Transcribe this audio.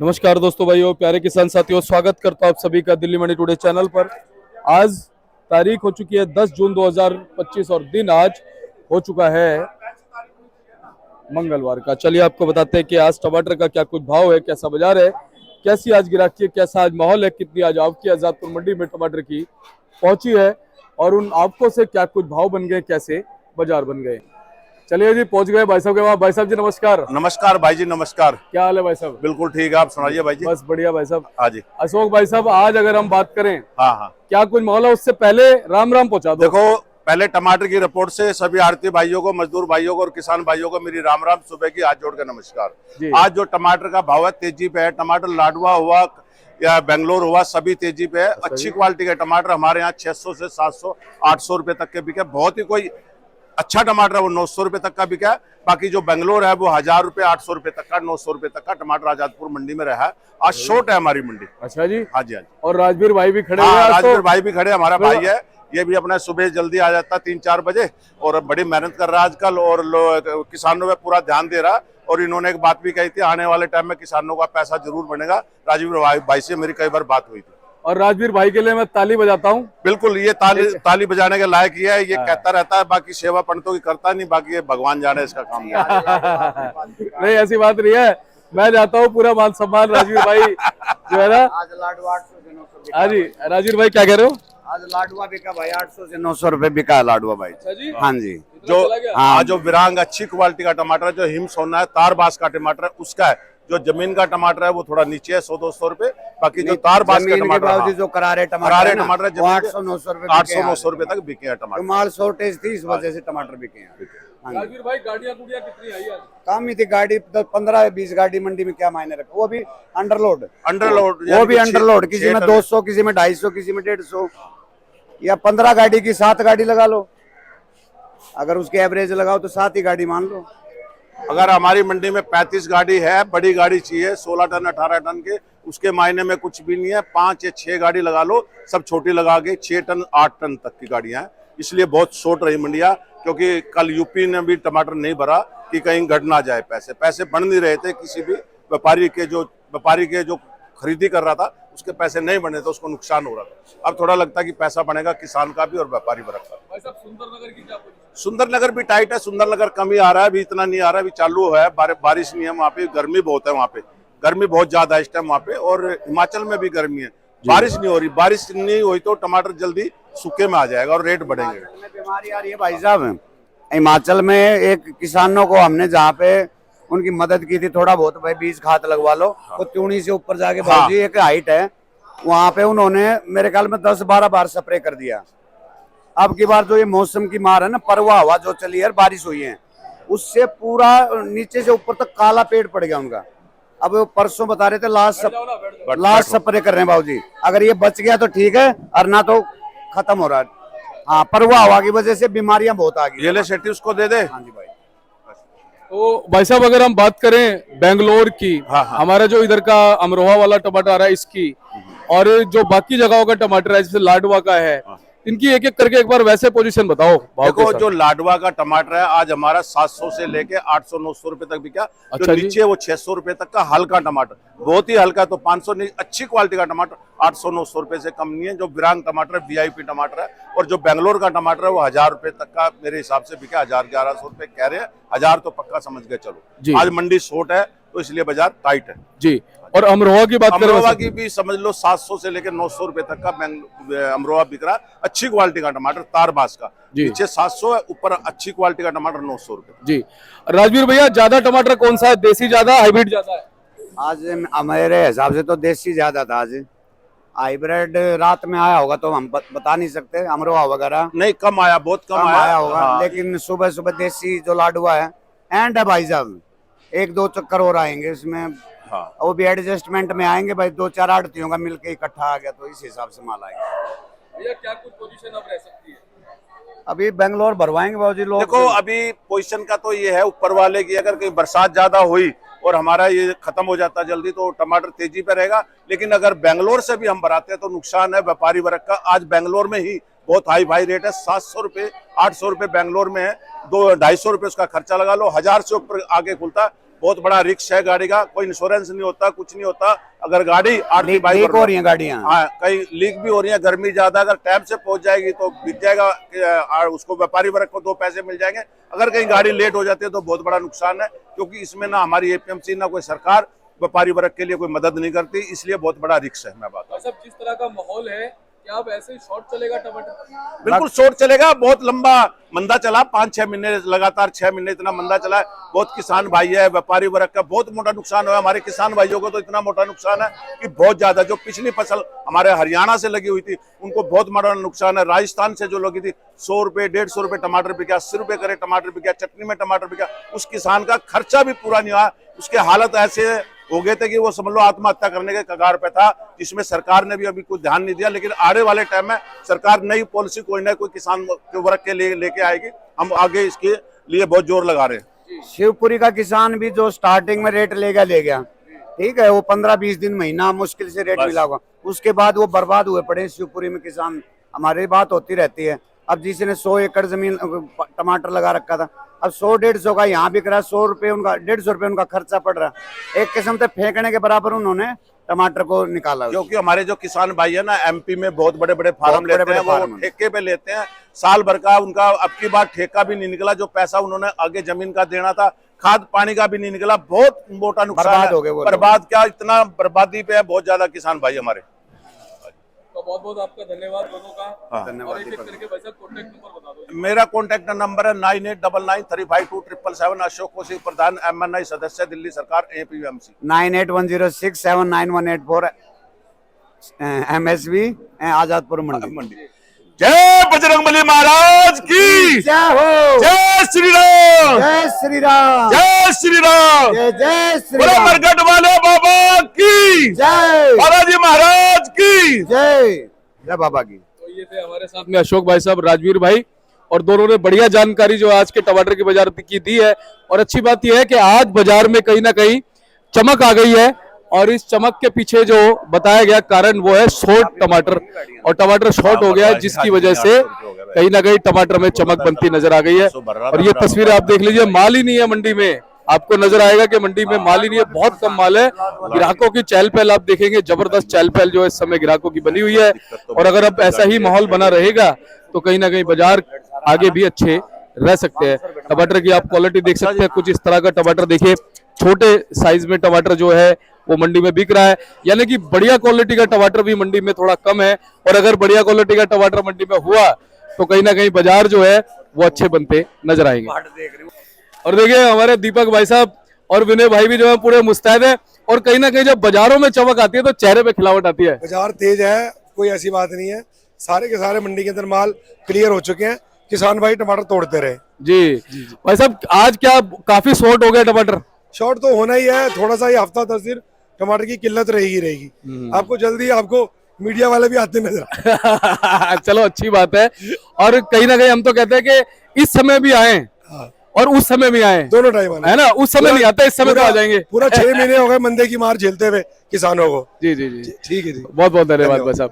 नमस्कार दोस्तों, भाइयों, प्यारे किसान साथियों, स्वागत करता हूं आप सभी का दिल्ली मंडी टुडे चैनल पर। आज तारीख हो चुकी है 10 जून 2025 और दिन आज हो चुका है मंगलवार का। चलिए आपको बताते हैं कि आज टमाटर का क्या कुछ भाव है, कैसा बाजार है, कैसी आज गिराकी है, कैसा आज माहौल है, कितनी आज आवक आजादपुर मंडी में टमाटर की पहुंची है और उन आवकों से क्या कुछ भाव बन गए, कैसे बाजार बन गए। चलिए जी, पहुंच गए भाई साहब के वहां। भाई साहब जी नमस्कार। नमस्कार भाई जी, नमस्कार। क्या हाल है भाई साहब? बिल्कुल ठीक है, आप सुनाइए भाई जी। बस बढ़िया भाई साहब। हाँ जी। अशोक भाई साहब, आज अगर हम बात करें हाँ हाँ। क्या कुछ माहौल है, उससे पहले राम राम पहुंचा दो। देखो, पहले टमाटर की रिपोर्ट से सभी आड़ती भाइयों को, मजदूर भाइयों को और किसान भाइयों को मेरी राम राम, सुबह की हाथ जोड़ के नमस्कार। आज जो टमाटर का भाव है तेजी पे है। टमाटर लाडवा हुआ या बेंगलोर हुआ, सभी तेजी पे है। अच्छी क्वालिटी के टमाटर हमारे यहाँ 600 से 700 800 रुपए तक के बिके। बहुत ही कोई अच्छा टमाटर है वो 900 रुपए तक का बिका है। बाकी जो बेंगलोर है वो 1000 रुपए 800 रुपए तक का, 900 रुपए तक का टमाटर आजादपुर मंडी में रहा है। आज शॉर्ट है हमारी मंडी। अच्छा जी। हाँ जी, हाँ जी। और राजवीर भाई भी खड़े हाँ, हैं। राजवीर भाई भी खड़े, हमारा भाई है। ये भी अपना सुबह जल्दी आ जाता है 3-4 बजे और बड़ी मेहनत कर रहा है आजकल और किसानों में पूरा ध्यान दे रहा। और इन्होंने एक बात भी कही थी, आने वाले टाइम में किसानों का पैसा जरूर बनेगा। राजवीर भाई से मेरी कई बार बात हुई थी। और राजवीर भाई के लिए मैं ताली बजाता हूँ। बिल्कुल, ये ताली बजाने के लायक ही है। ये कहता रहता है, बाकी सेवा पंडितों की करता नहीं, बाकी ये भगवान जाने इसका काम नहीं, ऐसी बात नहीं है। मैं जाता हूँ, पूरा मान सम्मान राजवीर भाई जो है ना। आज लाडवा 800 से 900। हाँ जी, राजवीर भाई क्या कह रहे हो? आज लाडवा बिका भाई 800 से 900 रुपए बिका है लाडवा भाई। जी? हाँ जी। जो विरांग अच्छी क्वालिटी का टमाटर है, जो हिम सोना है, तारबास का टमाटर है, उसका है। जो जमीन का टमाटर है वो थोड़ा नीचे है, 100-200 रुपए। बाकी जो तारबास का टमाटर, जो करारे टमाटर 800-900 रुपए 800-900 रुपए तक बिके हैं टमाटर। माल शॉर्टेज थी, इस वजह से टमाटर बिके हैं। राजवीर भाई, गाड़ियाँ कितनी आई आज? काम ही थी गाड़ी, 15-20 गाड़ी मंडी में क्या मायने रखे। वो भी अंडरलोड वो भी अंडरलोड, किसी में 200, किसी में 250, किसी में 150 या 15 गाड़ी की 7 गाड़ी लगा लो। अगर उसके एवरेज लगाओ तो 7 ही गाड़ी मान लो। अगर हमारी मंडी में 35 गाड़ी है, बड़ी गाड़ी चाहिए 16 टन 18 टन के, उसके मायने में कुछ भी नहीं है। 5 या 6 गाड़ी लगा लो, सब छोटी लगा के 6 टन 8 टन तक की गाड़ियां हैं। इसलिए बहुत शॉर्ट रही मंडिया, क्योंकि कल यूपी ने भी टमाटर नहीं भरा कि कहीं घट ना जाए। पैसे बढ़ नहीं रहे थे। किसी भी व्यापारी के जो खरीदी कर रहा था उसके पैसे नहीं बने तो उसको नुकसान हो रहा था। अब थोड़ा लगता है कि पैसा बनेगा किसान का भी और व्यापारी वर्ग का। भाई साहब, सुंदरनगर की क्या पोजीशन? सुंदरनगर भी टाइट है। सुंदरनगर कम ही आ रहा है, अभी इतना नहीं आ रहा है। अभी चालू है, बारिश नहीं है वहाँ पे, गर्मी बहुत है वहाँ पे। गर्मी बहुत ज्यादा है इस टाइम वहाँ पे, और हिमाचल में भी गर्मी है। बारिश नहीं हो रही। बारिश नहीं हुई तो टमाटर जल्दी सूखे में आ जाएगा और रेट बढ़ेंगे। बीमारी आ रही है भाई साहब। हिमाचल में एक किसानों को हमने जहाँ पे उनकी मदद की थी, थोड़ा बहुत भाई बीज खाद लगवा लो। वो त्यूणी से ऊपर जाके भाजी एक हाइट है, वहां पे उन्होंने मेरे ख्याल में 10-12 बार स्प्रे कर दिया। अब की बार जो ये मौसम की मार है ना, परवा हवा जो चली है, बारिश हुई है, उससे पूरा नीचे से ऊपर तक काला पेड़ पड़ गया उनका। अब वो परसों बता रहे थे लास्ट स्प्रे कर रहे हैं बाबूजी। अगर ये बच गया तो ठीक है, और ना तो खत्म हो रहा है। हाँ, परवा हवा की वजह से बीमारियां बहुत आ गई। ये ले सेठी उसको दे दे। हाँ जी भाई। तो भाई साहब, अगर हम बात करें बेंगलोर की, हमारा जो इधर का अमरोहा वाला टमाटर है इसकी, और जो बाकी जगहों का टमाटर है जैसे लाडवा का है, इनकी एक एक करके एक बार वैसे पोजीशन बताओ। देखो, जो लाडवा का टमाटर है आज हमारा 700 से लेके 800-900 रुपए तक बिका। अच्छा जो नीचे वो 600 रुपए तक का हल्का टमाटर, बहुत ही हल्का, तो 500 नहीं। अच्छी क्वालिटी का टमाटर 800-900 रुपए से कम नहीं है। जो विरांग टमाटर है, VIP टमाटर है। और जो बेंगलोर का टमाटर है वो 1000 रुपए तक का मेरे हिसाब से बिका। 1000-1100 रुपए कह रहे हैं, 1000 तो पक्का समझ के चलो। आज मंडी शॉर्ट है तो इसलिए बाजार टाइट है जी। और अमरोहा की बात करें, अमरोहा की भी समझ लो 700 से लेकर 900 रुपए तक का अमरोहा बिक रहा है। अच्छी क्वालिटी का टमाटर तारबास का, नीचे 700 है, ऊपर अच्छी क्वालिटी का टमाटर 900 रुपए जी। राजवीर भैया, ज्यादा टमाटर कौन सा है? देसी ज्यादा, हाइब्रिड ज्यादा है? आज मेरे हिसाब से तो देसी ज्यादा था। आज हाइब्रिड रात में आया होगा तो हम बता नहीं सकते। अमरोहा वगैरह नहीं, कम आया, बहुत कम आया होगा। लेकिन सुबह सुबह देसी जो लाडवा है एंड है भाई साहब, 1-2 चक्कर और आएंगे इसमें। वो भी एडजस्टमेंट में आएंगे भाई। 2-4 आड़तियों का मिलके इकट्ठा आ गया तो इस हिसाब से माल आएगा। भैया, क्या कुछ पोजीशन अब रह सकती है? अभी बेंगलोर भरवाएंगे बाबूजी लोग। देखो, अभी पोजीशन का तो ये है ऊपर वाले की, अगर कहीं बरसात ज्यादा हुई और हमारा ये खत्म हो जाता जल्दी तो टमाटर तेजी पे रहेगा। लेकिन अगर बेंगलोर से भी हम भराते हैं तो नुकसान है व्यापारी वर्ग का। आज बेंगलोर में ही बहुत हाई फाई रेट है। 700 रुपए 800 रुपए बेंगलोर में है। 200-250 रुपए उसका खर्चा लगा लो। 1000 से ऊपर आगे खुलता है। बहुत बड़ा रिस्क है गाड़ी का, कोई इंश्योरेंस नहीं होता, कुछ नहीं होता। अगर गाड़ी आरती भाई लीक हो रही है गाड़ियाँ, हाँ कई लीक भी हो रही है, गर्मी ज्यादा, अगर टाइम से पहुंच जाएगी तो बिक जाएगा, उसको व्यापारी वर्ग को 2 पैसे मिल जाएंगे। अगर कहीं गाड़ी लेट हो जाती है तो बहुत बड़ा नुकसान है, क्योंकि इसमें ना हमारी एपीएमसी ना कोई सरकार व्यापारी वर्ग के लिए कोई मदद नहीं करती, इसलिए बहुत बड़ा रिस्क है। मैं बात सब जिस तरह का माहौल है, क्या अब ऐसे ही शॉर्ट चलेगा टमाटर? बिल्कुल शॉर्ट चलेगा, बहुत लंबा मंदा चला, 5-6 महीने लगातार 6 महीने इतना मंदा चला है। बहुत किसान भाई है, व्यापारी वर्ग का बहुत मोटा नुकसान हुआ। हमारे किसान भाइयों को तो इतना मोटा नुकसान है कि बहुत ज्यादा, जो पिछली फसल हमारे हरियाणा से लगी हुई थी उनको बहुत बड़ा नुकसान है। राजस्थान से जो लगी थी 100 रुपए 150 रुपए टमाटर बिका, 80 रुपए करे टमाटर बिका, चटनी में टमाटर बिका, उस किसान का खर्चा भी पूरा नहीं हुआ। उसके हालत ऐसे हो गए थे कि वो समझ लो आत्महत्या करने के कगार पे था, जिसमें सरकार ने भी अभी कुछ ध्यान नहीं दिया। लेकिन आने वाले टाइम में सरकार नई पॉलिसी कोई ना कोई किसान के वर्ग के लिए लेके आएगी। हम आगे इसके लिए बहुत जोर लगा रहे हैं। शिवपुरी का किसान भी जो स्टार्टिंग में रेट ले गया, ठीक है, वो 15-20 दिन महीना मुश्किल से रेट मिला होगा, उसके बाद वो बर्बाद हुए पड़े शिवपुरी में किसान। हमारी बात होती रहती है। अब जिसने 100 एकड़ जमीन टमाटर लगा रखा था, अब 100-150 का यहाँ बिक रहा है, 100 रुपए उनका, 150 रुपए उनका खर्चा पड़ रहा है। एक किस्म से फेंकने के बराबर उन्होंने टमाटर को निकाला। क्योंकि हमारे जो किसान भाई है ना, एमपी में बहुत बड़े बड़े फार्म लेते हैं, वो ठेके पे लेते हैं, साल भर का उनका अब की बार ठेका भी नहीं निकला। जो पैसा उन्होंने आगे जमीन का देना था, खाद पानी का भी नहीं निकला, बहुत मोटा नुकसान हो गया। बर्बाद क्या, इतना बर्बादी पे है बहुत ज्यादा किसान भाई हमारे। तो बहुत बहुत आपका धन्यवाद दोनों का। धन्यवाद। एक एक करके भाई साहब कॉन्टैक्ट नंबर बता दो। मेरा कॉन्टैक्ट नंबर है 9899352777। अशोक कौशिक, प्रधान MNI सदस्य, दिल्ली सरकार, एपीएमसी। 9810679184 MSV आजादपुर मंडी। जय बजरंगबली महाराज की जय हो। जय श्री राम, जय श्री राम, जय श्री राम, जय श्री बोलो राम, मरकट वाले बाबा की जय, बालाजी महाराज की जय, जय बाबा की। तो ये थे हमारे साथ में अशोक भाई साहब, राजवीर भाई, और दोनों ने बढ़िया जानकारी जो आज के टमाटर के बाजार की दी है। और अच्छी बात यह है कि आज बाजार में कहीं ना कहीं चमक आ गई है, और इस चमक के पीछे जो बताया गया कारण वो है शॉर्ट टमाटर, और टमाटर शॉर्ट हो गया है, जिसकी वजह से कहीं ना कहीं टमाटर में चमक बनती नजर आ गई है। और ये तस्वीर आप देख लीजिए, माल ही नहीं है मंडी में, आपको नजर आएगा कि मंडी में माल ही नहीं है, बहुत कम माल है। ग्राहकों की चहल पहल आप देखेंगे, जबरदस्त चहल पहल जो है इस समय ग्राहकों की बनी हुई है। और अगर अब ऐसा ही माहौल बना रहेगा तो कहीं ना कहीं बाजार आगे भी अच्छे रह सकते हैं। टमाटर की आप क्वालिटी देख सकते हैं, कुछ इस तरह का टमाटर देखिए, छोटे साइज में टमाटर जो है वो मंडी में बिक रहा है। यानी कि बढ़िया क्वालिटी का टमाटर भी मंडी में थोड़ा कम है, और अगर बढ़िया क्वालिटी का टमाटर मंडी में हुआ तो कहीं ना कहीं बाजार जो है वो अच्छे बनते नजर आएंगे। और देखिए हमारे दीपक भाई साहब और विनय भाई भी जो है पूरे मुस्तैद है, और कहीं ना कहीं जब बाजारों में चमक आती है तो चेहरे पे खिलावट आती है। बाजार तेज है, कोई ऐसी बात नहीं है, सारे के सारे मंडी के अंदर माल क्लियर हो चुके हैं, किसान भाई टमाटर तोड़ते रहे। जी भाई साहब, आज क्या काफी शॉर्ट हो गया टमाटर? शॉर्ट तो होना ही है, थोड़ा सा ही हफ्ता 10 दिन टमाटर की किल्लत रहेगी। आपको जल्दी आपको मीडिया वाले भी आते नजर चलो अच्छी बात है। और कहीं ना कहीं हम तो कहते हैं कि इस समय भी आए और उस समय भी आए, दोनों टाइम है ना, उस समय नहीं आता, इस समय तो आ जाएंगे। पूरा 6 महीने हो गए मंदे की मार झेलते हुए किसानों को। जी जी जी, ठीक है जी, बहुत बहुत धन्यवाद भाई साहब।